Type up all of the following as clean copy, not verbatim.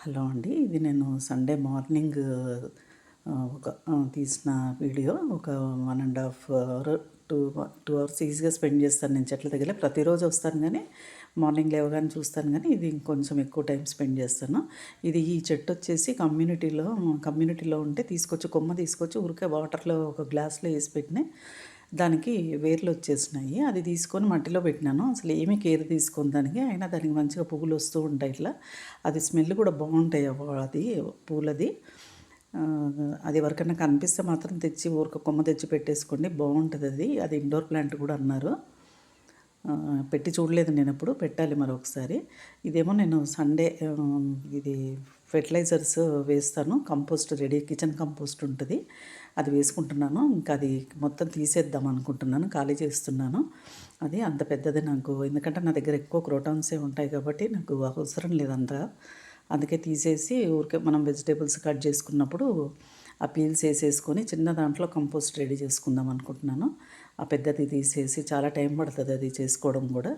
Hello అండి. ఇది నేను సండే మార్నింగ్ ఒక తీసిన వీడియో. ఒక 1½ అవర్ 2 అవర్స్ ఈజీగా స్పెండ్ చేస్తాను నేను చెట్ల దగ్గర. ప్రతిరోజు వస్తాను కానీ మార్నింగ్ లేవగానే చూస్తాను కానీ ఇది ఇంకొంచెం ఎక్కువ టైం స్పెండ్ చేస్తాను. ఈ చెట్టు వచ్చేసి కమ్యూనిటీలో ఉంటే కొమ్మ తీసుకొచ్చి ఊరికే వాటర్లో ఒక గ్లాస్లో వేసి పెట్టినాయి. దానికి వేర్లు వచ్చేసినాయి. అది తీసుకొని మట్టిలో పెట్టినాను. అసలు ఏమీ కేర్ తీసుకోను దానికి. అయినా దానికి మంచిగా పువ్వులు వస్తూ ఉంటాయి ఇట్లా. అది స్మెల్ కూడా బాగుంటాయి అది పూలది. అది ఎవరికైనా కనిపిస్తే మాత్రం తెచ్చి ఊరిక కొమ్మ తెచ్చి పెట్టేసుకోండి, బాగుంటుంది అది. అది ఇండోర్ ప్లాంట్ కూడా అన్నారు. పెట్టి చూడలేదు నేను ఎప్పుడు, పెట్టాలి మరొకసారి. ఇదేమో నేను సండే ఇది ఫెర్టిలైజర్స్ వేస్తాను. కంపోస్ట్ రెడీ, కిచెన్ కంపోస్ట్ ఉంటుంది, అది వేసుకుంటున్నాను. ఇంకా అది మొత్తం తీసేద్దాం అనుకుంటున్నాను, ఖాళీ చేస్తున్నాను. అది అంత పెద్దది నాకు, ఎందుకంటే నా దగ్గర ఎక్కువ క్రోటాన్సే ఉంటాయి కాబట్టి నాకు అవసరం లేదంతా. అందుకే తీసేసి ఊరికే మనం వెజిటేబుల్స్ కట్ చేసుకున్నప్పుడు ఆ పీల్స్ వేసేసుకొని చిన్న దాంట్లో కంపోస్ట్ రెడీ చేసుకుందాం అనుకుంటున్నాను. ఆ పెద్దది తీసేసి చాలా టైం పడుతుంది అది చేసుకోవడం కూడా,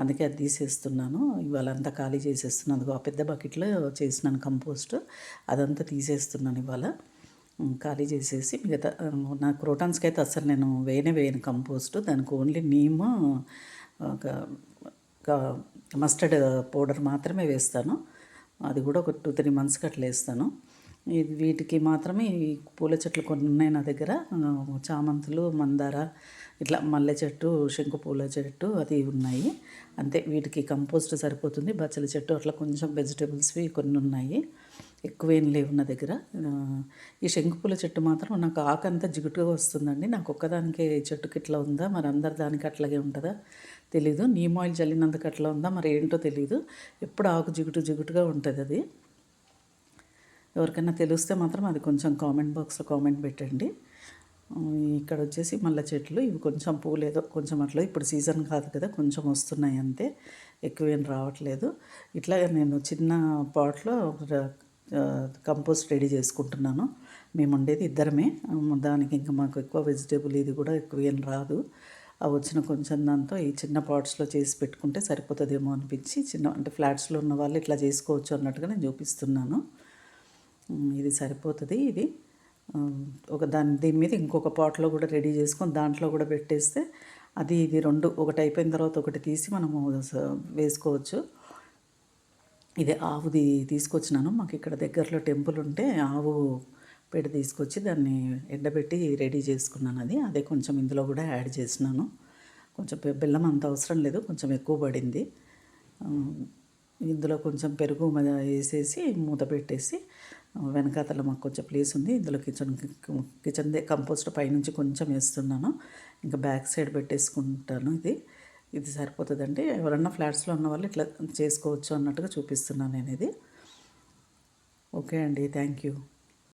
అందుకే అది తీసేస్తున్నాను. ఇవాళ అంతా ఖాళీ చేసేస్తున్నాను. ఆ పెద్ద బకెట్లో చేసినాను కంపోస్ట్, అదంతా తీసేస్తున్నాను ఇవాళ. ఖాళీ చేసేసి మిగతా నా క్రోటాన్స్కి అయితే అసలు నేను వేయను కంపోస్ట్. దానికి ఓన్లీ నీమ్, ఒక మస్టర్డ్ పౌడర్ మాత్రమే వేస్తాను. అది కూడా ఒక 2-3 మంత్స్కి అట్లా వేస్తాను. వీటికి మాత్రమే ఈ పూల చెట్లు కొన్ని ఉన్నాయి నా దగ్గర. చామంతులు, మందార, ఇట్లా మల్లె చెట్టు, శంకు పూల చెట్టు అది ఉన్నాయి. అంతే, వీటికి కంపోస్ట్ సరిపోతుంది. బచ్చల చెట్టు అట్లా కొంచెం వెజిటేబుల్స్వి కొన్ని ఉన్నాయి, ఎక్కువేం లేవు నా దగ్గర. ఈ శంకు పూల చెట్టు మాత్రం నాకు ఆకు అంతా జిగుటుగా వస్తుందండి. నాకు ఒక్కదానికే చెట్టుకి ఇట్లా ఉందా, మరి అందరి దానికి అట్లాగే ఉంటుందా తెలీదు. నీమ్ ఆయిల్ చల్లినందుకు అట్లా ఉందా మరి ఏంటో తెలీదు. ఎప్పుడు ఆకు జిగుటుగా ఉంటుంది అది. ఎవరికైనా తెలిస్తే మాత్రం అది కొంచెం కామెంట్ బాక్స్లో కామెంట్ పెట్టండి. ఇక్కడ వచ్చేసి మల్లె చెట్లు, ఇవి కొంచెం పూలేదో కొంచెం అట్లా, ఇప్పుడు సీజన్ కాదు కదా, కొంచెం వస్తున్నాయి అంతే, ఎక్కువేం రావట్లేదు. ఇట్లాగే నేను చిన్న పాట్లో కంపోస్ట్ రెడీ చేసుకుంటున్నాను. మేము ఉండేది ఇద్దరమే, దానికి ఇంకా మాకు ఎక్కువ వెజిటేబుల్ ఇది కూడా ఎక్కువేం రాదు. ఆ వచ్చిన కొంచెం దాంతో ఈ చిన్న పాట్స్లో చేసి పెట్టుకుంటే సరిపోతుందేమో అనిపించి, అంటే ఫ్లాట్స్లో ఉన్న వాళ్ళు ఇట్లా చేసుకోవచ్చు అన్నట్టుగా నేను చూపిస్తున్నాను. ఇది సరిపోతుంది. ఇది దీని మీద ఇంకొక పాట్లో కూడా రెడీ చేసుకొని దాంట్లో కూడా పెట్టేస్తే ఇది రెండు ఒకటి అయిపోయిన తర్వాత ఒకటి తీసి మనము వేసుకోవచ్చు. ఇదే ఆవుది తీసుకొచ్చినాను. మాకు ఇక్కడ దగ్గరలో టెంపుల్ ఉంటే ఆవు పేడ తీసుకొచ్చి దాన్ని ఎండబెట్టి రెడీ చేసుకున్నాను. అదే కొంచెం ఇందులో కూడా యాడ్ చేసినాను. కొంచెం బెల్లం అంత అవసరం లేదు, కొంచెం ఎక్కువ పడింది. ఇందులో కొంచెం పెరుగు వేసేసి మూత పెట్టేసి, వెనకాతల మాకు కొంచెం ప్లేస్ ఉంది, ఇందులో కిచెన్దే కంపోస్ట్ పైనుంచి కొంచెం వేస్తున్నాను. ఇంకా బ్యాక్ సైడ్ పెట్టేసుకుంటాను. ఇది సరిపోతుందండి. ఎవరన్నా ఫ్లాట్స్లో ఉన్న వాళ్ళు ఇట్లా చేసుకోవచ్చు అన్నట్టుగా చూపిస్తున్నాను నేను ఇది. ఓకే అండి, థ్యాంక్ యూ.